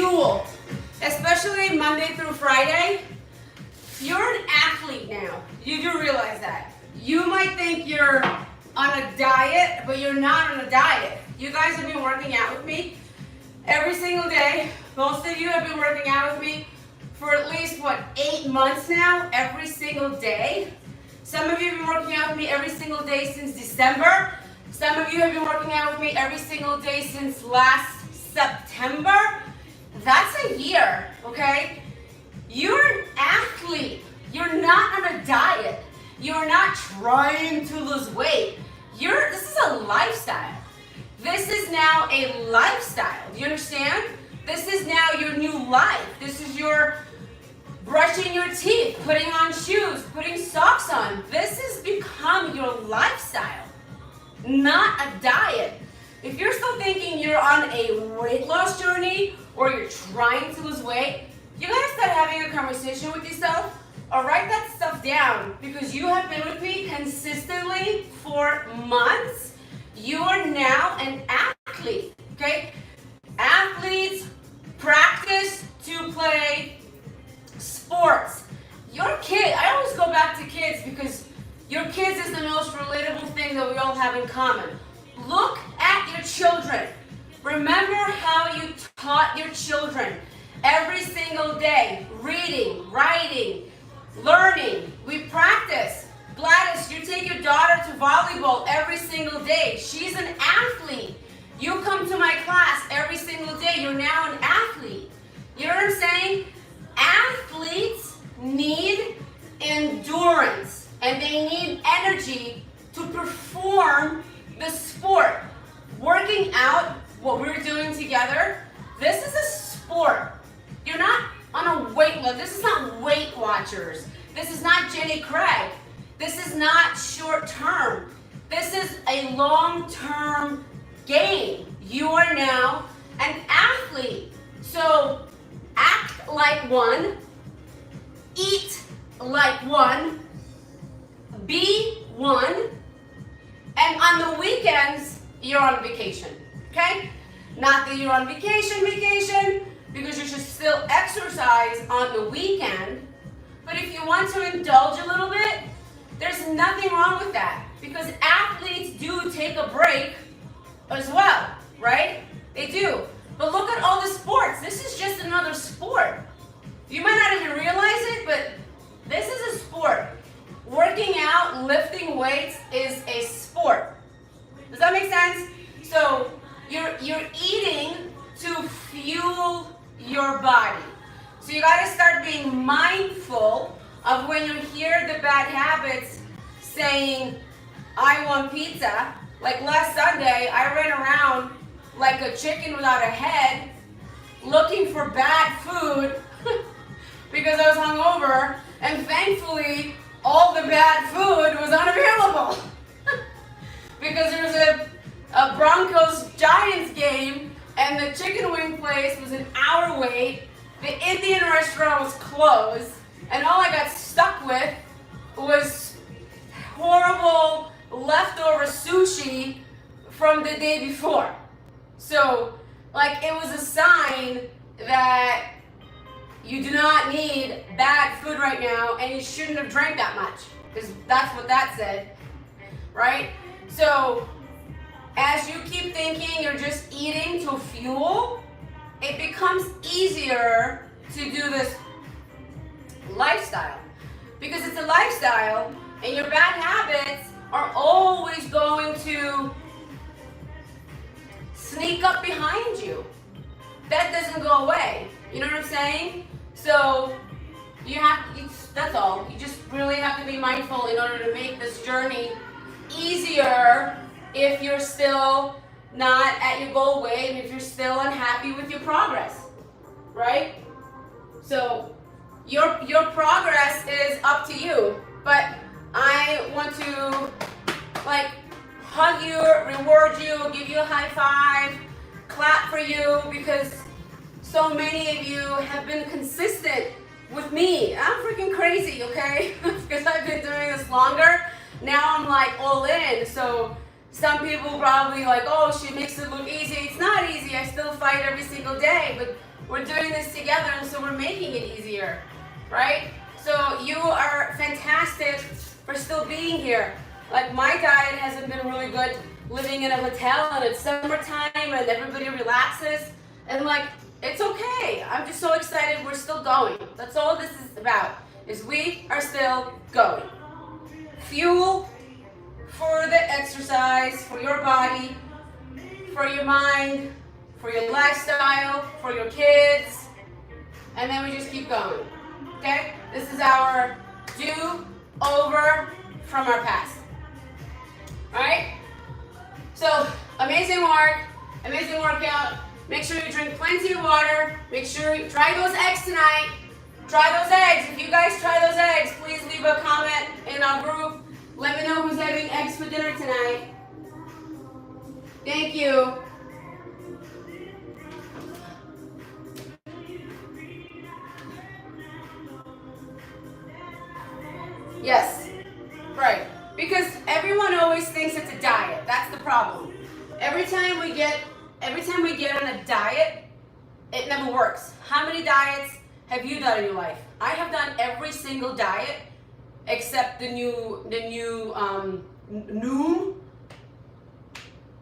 fueled, especially Monday through Friday. You're an athlete now. You do realize that. You might think you're on a diet, but you're not on a diet. You guys have been working out with me every single day. Most of you have been working out with me for at least, 8 months now, every single day. Some of you have been working out with me every single day since December. Some of you have been working out with me every single day since last September. That's a year, okay? You're an athlete. You're not on a diet. You're not trying to lose weight. This is a lifestyle. This is now a lifestyle. Do you understand? This is now your new life. This is your brushing your teeth, putting on shoes, putting socks on. This has become your lifestyle, not a diet. If you're still thinking you're on a weight loss journey or you're trying to lose weight, you gotta start having a conversation with yourself or write that stuff down, because you have been with me consistently for months. You are now an athlete, okay? Athletes practice to play sports. Your kid, I always go back to kids because your kids is the most relatable thing that we all have in common. Look at your children. Remember how you taught your children every single day. Reading, writing, learning. We practice. Gladys, you take your daughter to volleyball every single day. She's an athlete. You come to my class every single day. You're now an athlete. You know what I'm saying? Athletes need endurance and they need energy to perform the sport. Working out, what we're doing together, this is a sport. You're not on a weight loss. This is not Weight Watchers. This is not Jenny Craig. This is not short term. This is a long-term game. You are now an athlete. So act like one, eat like one, be one, and on the weekends, you're on vacation, okay? Not that you're on vacation, because you should still exercise on the weekend, but if you want to indulge a little bit, there's nothing wrong with that, because athletes do take a break as well, right? They do. But look at all the sports. This is just another sport. You might not even realize it, but this is a sport. Working out, lifting weights is a sport. Does that make sense? So you're eating to fuel your body. So you gotta start being mindful of when you hear the bad habits saying, I want pizza. Like last Sunday, I ran around like a chicken without a head, looking for bad food because I was hungover, and thankfully, all the bad food was unavailable because there was a Broncos-Giants game, and the chicken wing place was an hour wait, the Indian restaurant was closed, and all I got stuck with was horrible leftover sushi from the day before. So, like, it was a sign that you do not need bad food right now, and you shouldn't have drank that much, because that's what that said, right? So, as you keep thinking you're just eating to fuel, it becomes easier to do this lifestyle, because it's a lifestyle, and your bad habits are always going to sneak up behind you. That doesn't go away. You know what I'm saying? So that's all. You just really have to be mindful in order to make this journey easier if you're still not at your goal weight and if you're still unhappy with your progress, right? So your progress is up to you, but I want to hug you, reward you, give you a high five, clap for you, because so many of you have been consistent with me. I'm freaking crazy, okay? Because I've been doing this longer. Now I'm like all in. So some people probably like, oh, she makes it look easy. It's not easy. I still fight every single day. But We're doing this together, and so we're making it easier, right? So you are fantastic for still being here. Like, my diet hasn't been really good living in a hotel and it's summertime and everybody relaxes, and like, it's okay. I'm just so excited we're still going. That's all this is about, is we are still going. Fuel for the exercise, for your body, for your mind, for your lifestyle, for your kids, and then we just keep going, okay? This is our do-over from our past, all right? So, amazing work, amazing workout. Make sure you drink plenty of water. Make sure you try those eggs tonight. Try those eggs. If you guys try those eggs, please leave a comment in our group. Let me know who's having eggs for dinner tonight. Thank you. Yes, right. Because everyone always thinks it's a diet. That's the problem. Every time we get on a diet, it never works. How many diets have you done in your life? I have done every single diet except the new Noom.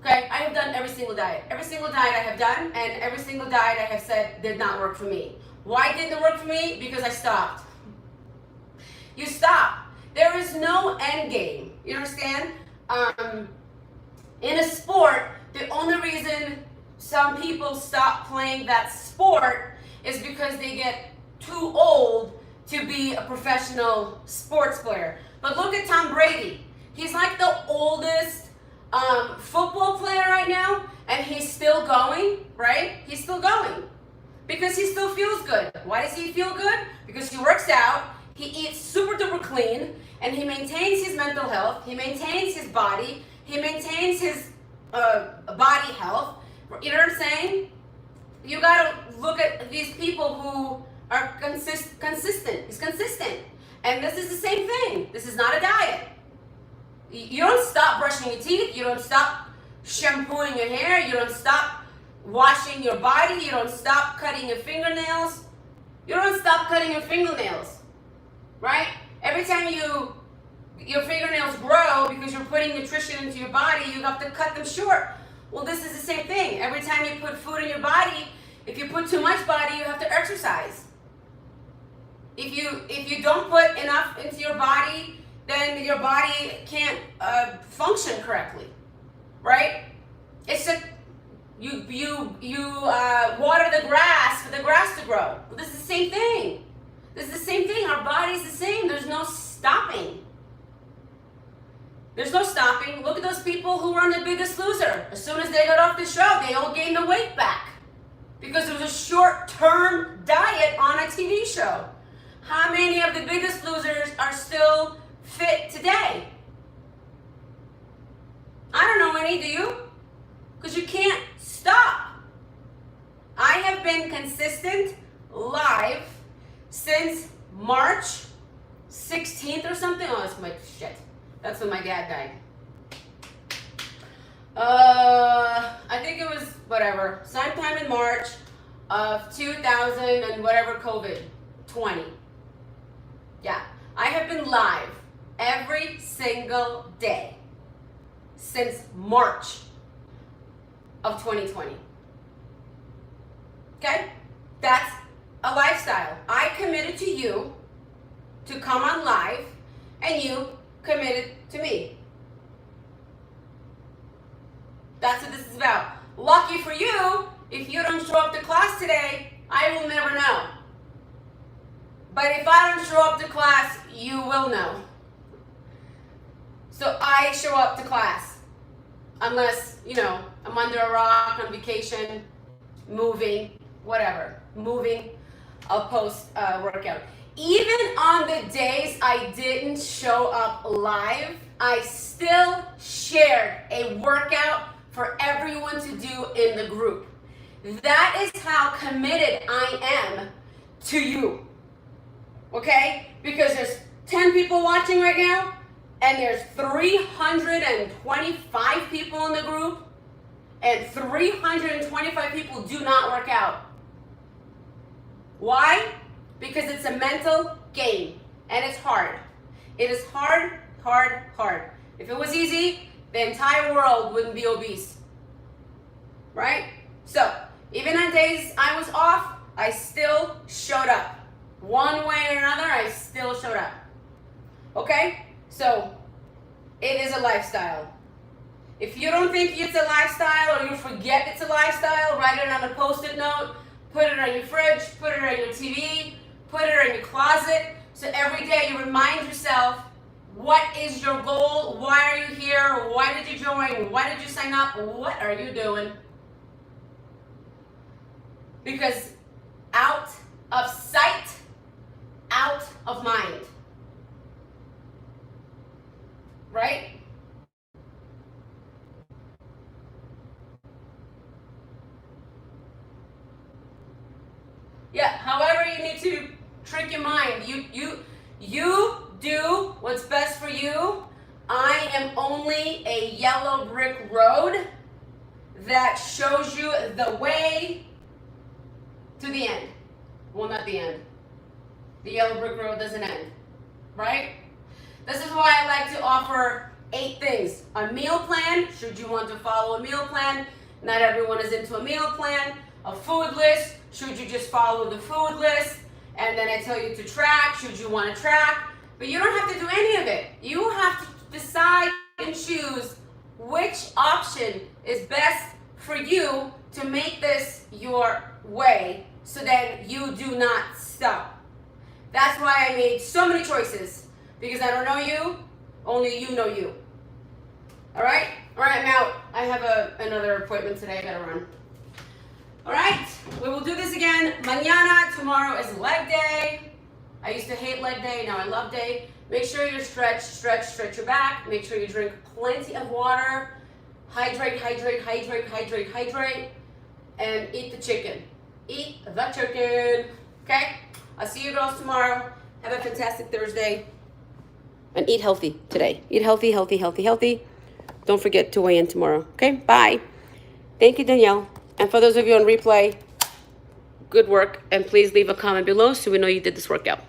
Okay, I have done every single diet. Every single diet I have done, and every single diet I have said did not work for me. Why didn't it work for me? Because I stopped. You stop. There is no end game. You understand? In a sport, the only reason some people stop playing that sport is because they get too old to be a professional sports player. But look at Tom Brady. He's like the oldest football player right now, and he's still going, right? He's still going because he still feels good. Why does he feel good? Because he works out, he eats super duper clean, and he maintains his mental health, he maintains his body, he maintains his body health. You know what I'm saying? You gotta look at these people who are consistent. He's consistent. And this is the same thing. This is not a diet. You don't stop brushing your teeth. You don't stop shampooing your hair. You don't stop washing your body. You don't stop cutting your fingernails. You don't stop cutting your fingernails, right? Every time your fingernails grow because you're putting nutrition into your body, you have to cut them short. Well, this is the same thing. Every time you put food in your body, if you put too much body, you have to exercise. If you don't put enough into your body, then your body can't function correctly, right? It's just you water the grass for the grass to grow. Well, this is the same thing. This is the same thing. Our body's the same. There's no stopping. There's no stopping. Look at those people who were on The Biggest Loser. As soon as they got off the show, they all gained the weight back because it was a short-term diet on a TV show. How many of the Biggest Losers are still fit today? I don't know any, do you? Because you can't stop. I have been consistent live since March 16th or something. Oh, that's my shit. That's when my dad died. I think it was whatever, sometime in March of 2000 and whatever COVID 20. Yeah, I have been live every single day since March of 2020. Okay? That's a lifestyle. I committed to you to come on live, and you committed to me. That's what this is about. Lucky for you, if you don't show up to class today, I will never know. But if I don't show up to class, you will know. So I show up to class. Unless, I'm under a rock, on vacation, moving, whatever. Moving, I'll post a workout. Even on the days I didn't show up live, I still shared a workout for everyone to do in the group. That is how committed I am to you. Okay? Because there's 10 people watching right now, and there's 325 people in the group, and 325 people do not work out. Why? Because it's a mental game, and it's hard. It is hard, hard, hard. If it was easy, the entire world wouldn't be obese, right? So, even on days I was off, I still showed up. One way or another, I still showed up. Okay? So, it is a lifestyle. If you don't think it's a lifestyle or you forget it's a lifestyle, write it on a post-it note, put it on your fridge, put it on your TV, put it in your closet, so every day you remind yourself, what is your goal? Why are you here? Why did you join? Why did you sign up? What are you doing? Because out of sight, out of mind. Right? Yeah, however you need to trick your mind. You do what's best for you. I am only a yellow brick road that shows you the way to the end. Well, not the end. The yellow brick road doesn't end, right? This is why I like to offer 8 things. A meal plan, should you want to follow a meal plan. Not everyone is into a meal plan. A food list, should you just follow the food list. And then I tell you to track, should you want to track. But you don't have to do any of it. You have to decide and choose which option is best for you to make this your way so that you do not stop. That's why I made so many choices, because I don't know you, only you know you. All right, I'm out. I have another appointment today. I gotta run. All right, we will do this again. Mañana, tomorrow is leg day. I used to hate leg day, now I love day. Make sure you stretch your back. Make sure you drink plenty of water. Hydrate, and eat the chicken. Eat the chicken, okay? I'll see you girls tomorrow. Have a fantastic Thursday. And eat healthy today. Eat healthy. Don't forget to weigh in tomorrow, okay? Bye. Thank you, Danielle. And for those of you on replay, good work. And please leave a comment below so we know you did this workout.